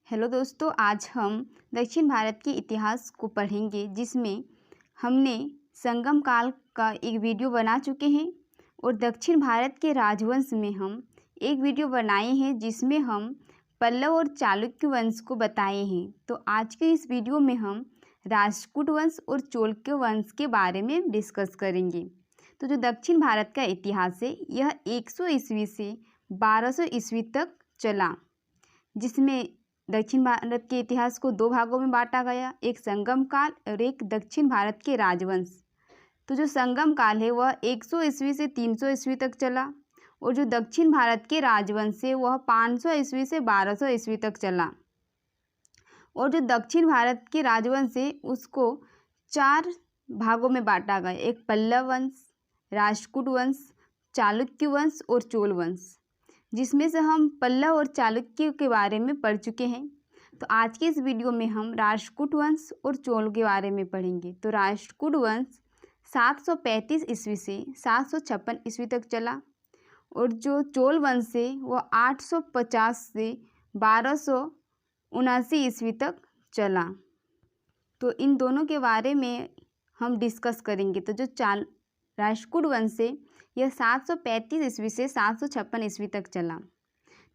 Hello दोस्तों, आज हम दक्षिण भारत के इतिहास को पढ़ेंगे जिसमें हमने संगम काल का एक वीडियो बना चुके हैं और दक्षिण भारत के राजवंश में हम एक वीडियो बनाए हैं जिसमें हम पल्लव और चालुक्य वंश को बताए हैं। तो आज के इस वीडियो में हम राष्ट्रकूट वंश और चोलक्य वंश के बारे में डिस्कस करेंगे। तो जो दक्षिण भारत का इतिहास है यह 100 ईस्वी से 1200 ईस्वी तक चला, जिसमें दक्षिण भारत के इतिहास को दो भागों में बांटा गया, एक संगम काल और एक दक्षिण भारत के राजवंश। तो जो संगम काल है वह 100 ईस्वी से 300 ईस्वी तक चला और जो दक्षिण भारत के राजवंश है वह 500 ईस्वी से 1200 ईस्वी तक चला। और जो दक्षिण भारत के राजवंश है उसको 4 भागों में बांटा गया, एक पल्लव वंश, राष्ट्रकूट वंश, चालुक्य वंश और चोल वंश, जिसमें से हम पल्लव और चालुक्य के बारे में पढ़ चुके हैं। तो आज के इस वीडियो में हम राष्ट्रकूट वंश और चोल के बारे में पढ़ेंगे। तो राष्ट्रकूट वंश 735 ईस्वी से 756 ईस्वी तक चला और जो चोल वंश है वह 850 से 1279 ईस्वी तक चला। तो इन दोनों के बारे में हम डिस्कस करेंगे। तो जो राष्ट्रकूट वंश है यह 735 ईस्वी से 756 ईस्वी तक चला।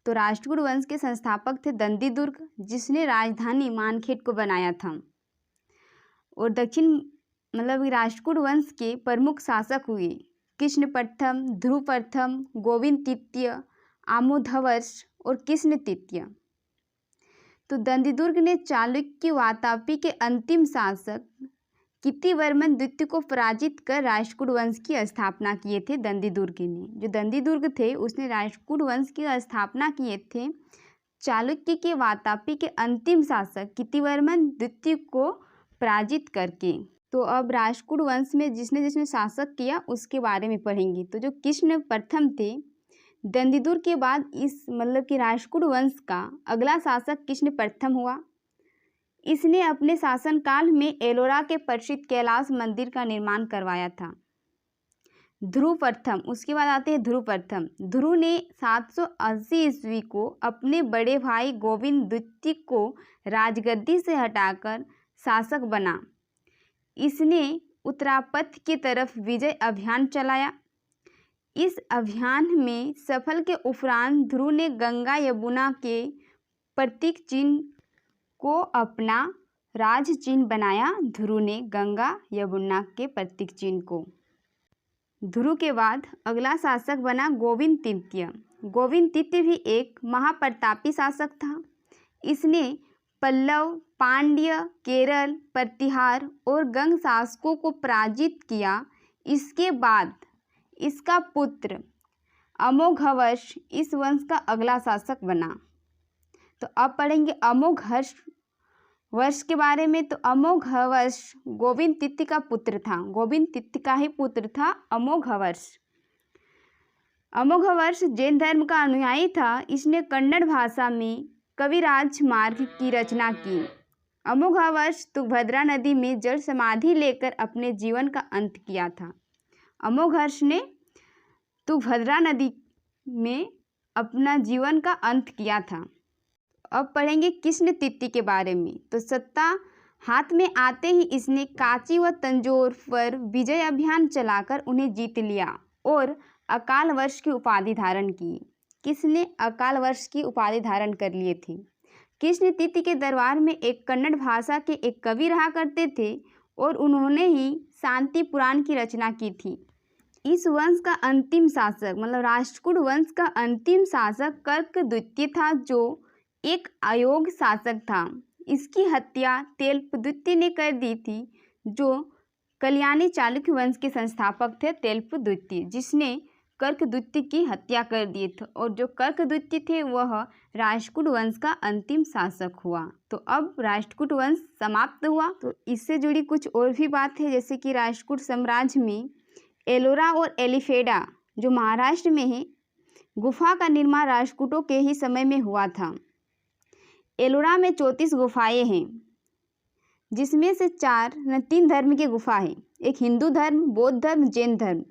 तो राष्ट्रकूट वंश के संस्थापक थे दंडीदुर्ग, जिसने राजधानी मानखेड़ को बनाया था। और राष्ट्रकूट वंश के प्रमुख शासक हुए कृष्ण प्रथम, ध्रुव प्रथम, गोविंद तृतीय, आमोधवर्ष और कृष्ण तृतीय। तो दंडीदुर्ग ने चालुक्य वातापी के अंतिम शासक कीर्तिवर्मन द्वितीय को पराजित कर राष्ट्रकूट वंश की स्थापना किए थे। दंडीदुर्ग ने, जो दंडीदुर्ग थे उसने राष्ट्रकूट वंश की स्थापना किए थे चालुक्य के वातापी के अंतिम शासक कीर्तिवर्मन द्वितीय को पराजित करके। तो अब राष्ट्रकूट वंश में जिसने जिसने शासक किया उसके बारे में पढ़ेंगे। तो जो कृष्ण प्रथम थे, दंडीदुर्ग के बाद इस राष्ट्रकूट वंश का अगला शासक कृष्ण प्रथम हुआ। इसने अपने शासनकाल में एलोरा के प्रसिद्ध कैलाश मंदिर का निर्माण करवाया था। ध्रुव प्रथम, उसके बाद आते हैं ध्रुव प्रथम। ध्रुव ने 780 ईस्वी को अपने बड़े भाई गोविंद द्वितीय को राजगद्दी से हटाकर शासक बना। इसने उत्तरापथ की तरफ विजय अभियान चलाया। इस अभियान में सफल के उपरांत ध्रुव ने गंगा यमुना के प्रतीक चिन्ह को अपना राज चिन्ह बनाया। ध्रुव ने गंगा यमुना के प्रतीक चिन्ह को। ध्रुव के बाद अगला शासक बना गोविंद तृतीय। गोविंद तृतीय भी एक महाप्रतापी शासक था। इसने पल्लव, पांड्य, केरल, प्रतिहार और गंग शासकों को पराजित किया। इसके बाद इसका पुत्र अमोघवर्ष इस वंश का अगला शासक बना। तो अब पढ़ेंगे अमोघवर्ष के बारे में। तो अमोघवर्ष गोविंद तृतीय का पुत्र था। गोविंद तृतीय का ही पुत्र था अमोघवर्ष। अमोघवर्ष जैन धर्म का अनुयायी था। इसने कन्नड़ भाषा में कविराज मार्ग की रचना की। अमोघवर्ष तुंगभद्रा नदी में जल समाधि लेकर अपने जीवन का अंत किया था। अमोघवर्ष ने तुंगभद्रा नदी में अपना जीवन का अंत किया था। अब पढ़ेंगे कृष्ण तृतीय के बारे में। तो सत्ता हाथ में आते ही इसने कांची व तंजौर पर विजय अभियान चलाकर उन्हें जीत लिया और अकाल वर्ष की उपाधि धारण की। किसने अकाल वर्ष की उपाधि धारण कर लिए थे? कृष्ण तृतीय के दरबार में एक कन्नड़ भाषा के एक कवि रहा करते थे और उन्होंने ही शांति पुराण की रचना की थी। इस वंश का अंतिम शासक राष्ट्रकूट वंश का अंतिम शासक कर्क द्वितीय था, जो एक अयोग्य शासक था। इसकी हत्या तेलप द्वितीय ने कर दी थी, जो कल्याणी चालुक्य वंश के संस्थापक थे। तेलप द्वितीय जिसने कर्क द्वितीय की हत्या कर दी थी और जो कर्क द्वितीय थे वह राष्ट्रकूट वंश का अंतिम शासक हुआ। तो अब राष्ट्रकूट वंश समाप्त हुआ। तो इससे जुड़ी कुछ और भी बात है, जैसे कि राष्ट्रकूट साम्राज्य में एलोरा और एलिफेडा जो महाराष्ट्र में है, गुफा का निर्माण राष्ट्रकूटों के ही समय में हुआ था। एलोरा में 34 गुफाएं हैं, जिसमें से 3 धर्म की गुफा है, एक हिंदू धर्म, बौद्ध धर्म, जैन धर्म।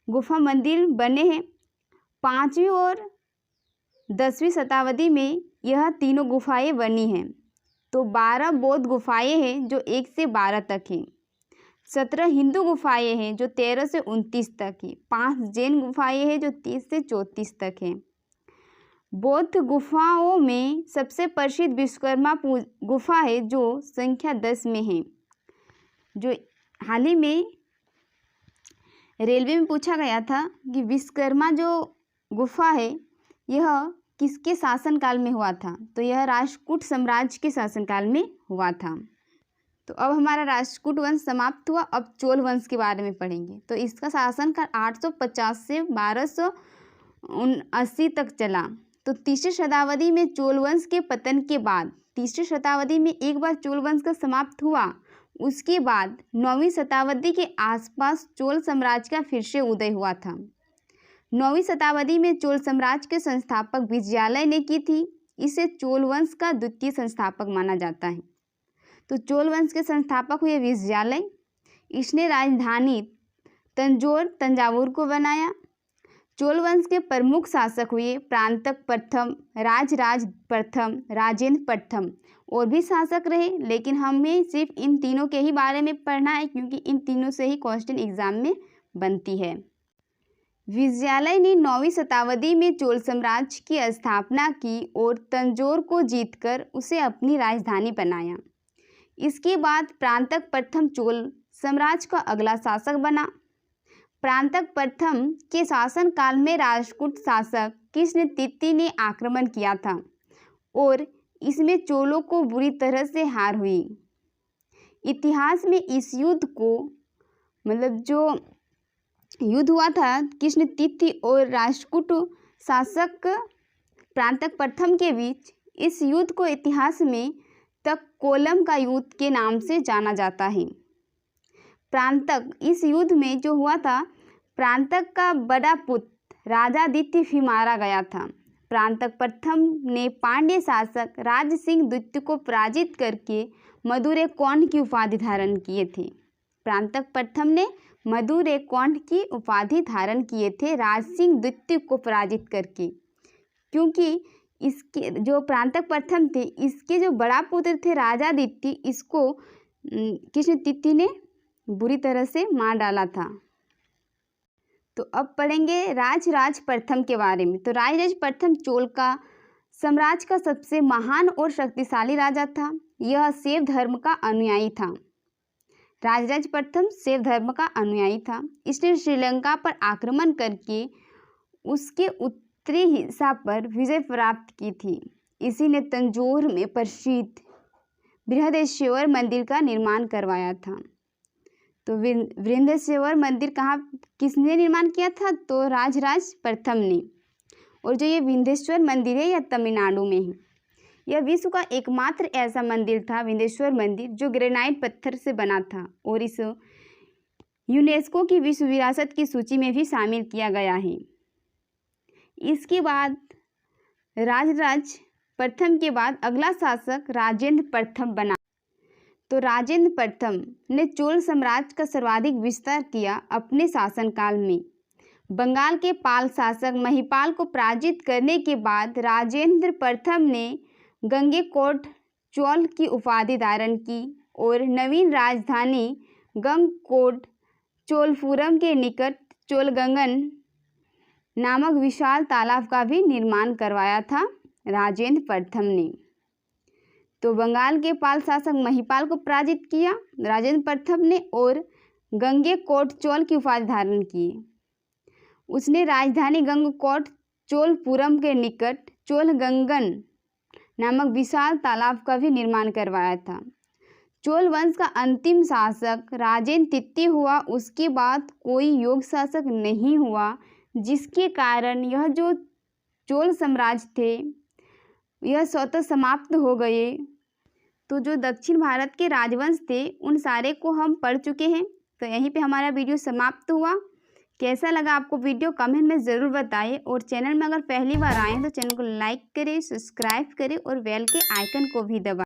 गुफा मंदिर बने हैं। 5वीं और 10वीं शताब्दी में यह तीनों गुफाएं बनी हैं। तो 12 बौद्ध गुफाएं हैं जो 1 से 12 तक हैं। 17 हिंदू गुफाएं हैं जो 13 से 29 तक हैं। 5 जैन गुफाएं हैं जो 30 से 34 तक हैं। बौद्ध गुफाओं में सबसे प्रसिद्ध विश्वकर्मा गुफा है जो संख्या 10 में है। जो हाल ही में रेलवे में पूछा गया था कि विश्वकर्मा जो गुफा है यह किसके शासनकाल में हुआ था, तो यह राष्ट्रकूट साम्राज्य के शासनकाल में हुआ था। तो अब हमारा राष्ट्रकूट वंश समाप्त हुआ। अब चोल वंश के बारे में पढ़ेंगे। तो इसका शासनकाल 850 से 1279 तक चला। तो तीसरी शताब्दी में चोल वंश के पतन के बाद, तीसरी शताब्दी में एक बार चोल वंश का समाप्त हुआ, उसके बाद 9वीं शताब्दी के आसपास चोल साम्राज्य का फिर से उदय हुआ था। 9वीं शताब्दी में चोल साम्राज्य के संस्थापक विजयालय ने की थी। इसे चोल वंश का द्वितीय संस्थापक माना जाता है। तो चोल वंश के संस्थापक हुए विजयालय। इसने राजधानी तंजावुर को बनाया। चोल वंश के प्रमुख शासक हुए प्रांतक प्रथम, राजराज प्रथम, राजेंद्र प्रथम। और भी शासक रहे, लेकिन हमें सिर्फ इन तीनों के ही बारे में पढ़ना है क्योंकि इन तीनों से ही क्वेश्चन एग्जाम में बनती है। विजयालय ने 9वीं शताब्दी में चोल साम्राज्य की स्थापना की और तंजौर को जीतकर उसे अपनी राजधानी बनाया। इसके बाद प्रांतक प्रथम चोल साम्राज्य का अगला शासक बना। प्रांतक प्रथम के शासनकाल में राष्ट्रकूट शासक कृष्ण तित्ती ने आक्रमण किया था और इसमें चोलों को बुरी तरह से हार हुई। इतिहास में इस युद्ध को जो युद्ध हुआ था कृष्ण तित्ती और राष्ट्रकूट शासक प्रांतक प्रथम के बीच, इस युद्ध को इतिहास में तक्षकोलम का युद्ध के नाम से जाना जाता है। प्रांतक इस युद्ध में जो हुआ था, प्रांतक का बड़ा पुत्र राजादित्य भी मारा गया था। प्रांतक प्रथम ने पांड्य शासक राज सिंह द्वितीय को पराजित करके मधुरे कौंड की उपाधि धारण किए थे। प्रांतक प्रथम ने मधुरे कौंड की उपाधि धारण किए थे राज सिंह द्वितीय को पराजित करके, क्योंकि इसके जो प्रांतक प्रथम थे, इसके जो बड़ा पुत्र थे राजादित्य, इसको कृष्ण तित्ती ने बुरी तरह से मार डाला था। तो अब पढ़ेंगे राजराज प्रथम के बारे में। तो राजराज प्रथम चोल का साम्राज्य का सबसे महान और शक्तिशाली राजा था। यह शैव धर्म का अनुयायी था। राजराज प्रथम शैव धर्म का अनुयायी था। इसने श्रीलंका पर आक्रमण करके उसके उत्तरी हिस्सा पर विजय प्राप्त की थी। इसी ने तंजौर में प्रसिद्ध बृहदेश्वर मंदिर का निर्माण करवाया था। तो बृहदेश्वर मंदिर किसने निर्माण किया था? तो राजराज प्रथम ने। और जो ये विंध्येश्वर मंदिर है यह तमिलनाडु में है। यह विश्व का एकमात्र ऐसा मंदिर था, विंध्येश्वर मंदिर, जो ग्रेनाइट पत्थर से बना था और इस यूनेस्को की विश्व विरासत की सूची में भी शामिल किया गया है। इसके बाद राजराज प्रथम के बाद अगला शासक राजेंद्र प्रथम बना। तो राजेंद्र प्रथम ने चोल साम्राज्य का सर्वाधिक विस्तार किया अपने शासनकाल में। बंगाल के पाल शासक महिपाल को पराजित करने के बाद राजेंद्र प्रथम ने गंगेकोट चोल की उपाधि धारण की और नवीन राजधानी गंगकोट चोलपुरम के निकट चोलगंगन नामक विशाल तालाब का भी निर्माण करवाया था राजेंद्र प्रथम ने। तो बंगाल के पाल शासक महिपाल को पराजित किया राजेंद्र प्रथम ने और गंगेकोट चोल की उपाधि धारण की। उसने राजधानी गंगकोट चोलपुरम के निकट चोलगंगन नामक विशाल तालाब का भी निर्माण करवाया था। चोल वंश का अंतिम शासक राजेंद्र तित्ती हुआ। उसके बाद कोई योग्य शासक नहीं हुआ, जिसके कारण यह जो चोल साम्राज्य थे यह स्वतः समाप्त हो गए। तो जो दक्षिण भारत के राजवंश थे उन सारे को हम पढ़ चुके हैं। तो यहीं पे हमारा वीडियो समाप्त हुआ। कैसा लगा आपको वीडियो कमेंट में ज़रूर बताइए और चैनल में अगर पहली बार आए तो चैनल को लाइक करें, सब्सक्राइब करें और बेल के आइकन को भी दबाएं।